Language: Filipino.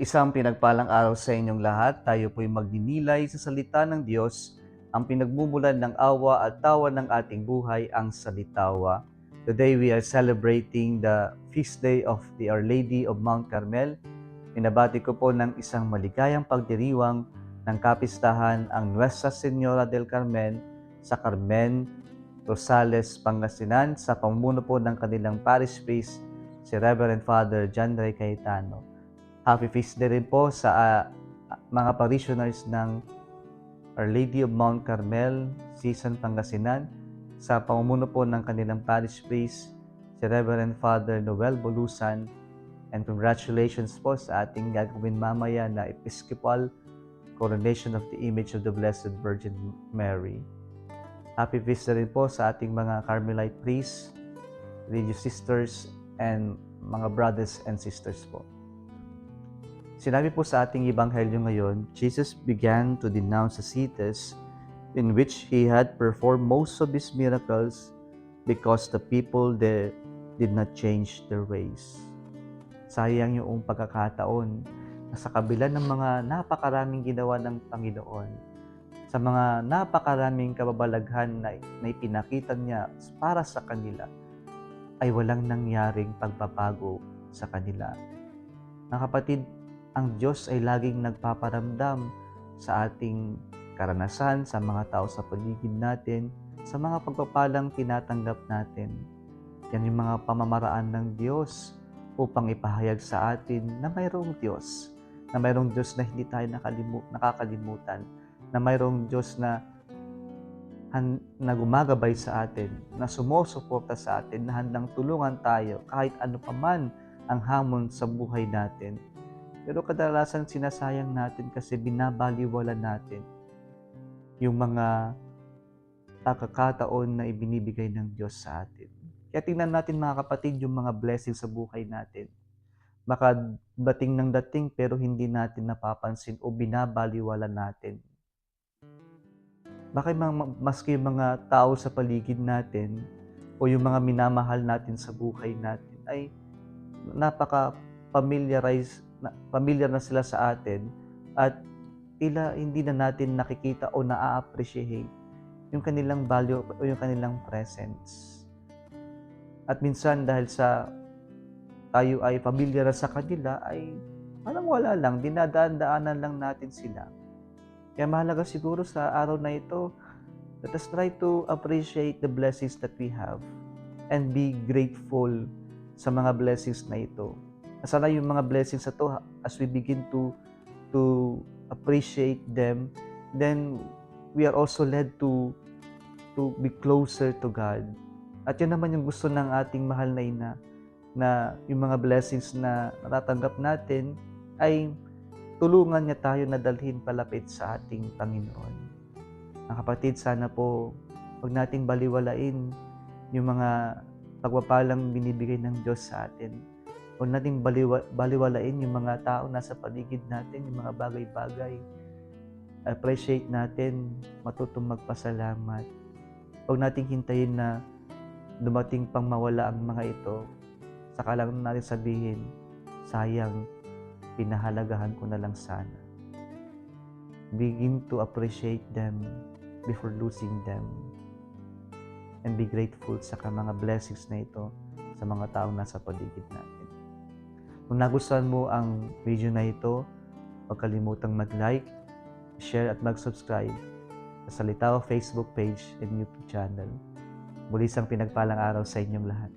Isang pinagpalang araw sa inyong lahat. Tayo po'y magdinilay sa salita ng Diyos, ang pinagmumulan ng awa at tawa ng ating buhay, ang salitawa. Today we are celebrating the feast day of the Our Lady of Mount Carmel. Pinabati ko po ng isang maligayang pagdiriwang ng kapistahan ang Nuestra Señora del Carmen sa Carmen, Rosales, Pangasinan sa pamumuno po ng kanilang parish priest, si Reverend Father John Ray Cayetano. Happy feast day rin po sa mga parishioners ng Our Lady of Mount Carmel, Season, Pangasinan, sa pamumuno po ng kanilang parish priest, si Reverend Father Noel Bolusan. And congratulations po sa ating gagawin mamaya na Episcopal Coronation of the Image of the Blessed Virgin Mary. Happy feast day rin po sa ating mga Carmelite priests, religious sisters, and mga brothers and sisters po. Sinabi po sa ating ebanghelyo ngayon, Jesus began to denounce the cities in which he had performed most of his miracles because the people there did not change their ways. Sayang yung pagkakataon na sa kabila ng mga napakaraming ginawa ng Panginoon, sa mga napakaraming kababalaghan na ipinakita niya para sa kanila, ay walang nangyaring pagbabago sa kanila. Mga kapatid, ang Diyos ay laging nagpaparamdam sa ating karanasan, sa mga tao sa paligid natin, sa mga pagpapalang tinatanggap natin. Yan yung mga pamamaraan ng Diyos upang ipahayag sa atin na mayroong Diyos. Na mayroong Diyos na hindi tayo nakakalimutan. Na mayroong Diyos na gumagabay sa atin, na sumusuporta sa atin, na handang tulungan tayo kahit ano paman ang hamon sa buhay natin. Pero kadalasan sinasayang natin kasi binabaliwala natin yung mga pagkakataon na ibinibigay ng Diyos sa atin. Kaya tingnan natin mga kapatid yung mga blessings sa buhay natin. Baka dating ng dating pero hindi natin napapansin o binabaliwala natin. Baka maski yung mga tao sa paligid natin o yung mga minamahal natin sa buhay natin ay familiar na sila sa atin at tila hindi na natin nakikita o na-appreciate yung kanilang value o yung kanilang presence. At minsan dahil sa tayo ay familiar na sa kanila ay parang wala lang, dinadaan-daanan lang natin sila. Kaya mahalaga siguro sa araw na ito, let us try to appreciate the blessings that we have and be grateful sa mga blessings na ito. Sana yung mga blessings na to, as we begin to appreciate them, then we are also led to be closer to God. At yun naman yung gusto ng ating mahal na ina, na yung mga blessings na natatanggap natin ay tulungan niya tayo na dalhin palapit sa ating Panginoon. Mga kapatid, sana po huwag nating baliwalain yung mga pagpapalang binibigay ng Diyos sa atin. Huwag nating baliwalain yung mga tao nasa paligid natin, yung mga bagay-bagay. Appreciate natin, matutong magpasalamat. Huwag nating hintayin na dumating pang mawala ang mga ito. Saka lang natin sabihin, sayang, pinahalagahan ko na lang sana. Begin to appreciate them before losing them. And be grateful sa mga blessings na ito sa mga taong nasa paligid natin. Kung nagustuhan mo ang video na ito, huwag kalimutang mag-like, share at mag-subscribe sa Salitawa Facebook page and YouTube channel. Muli isang pinagpalang araw sa inyong lahat.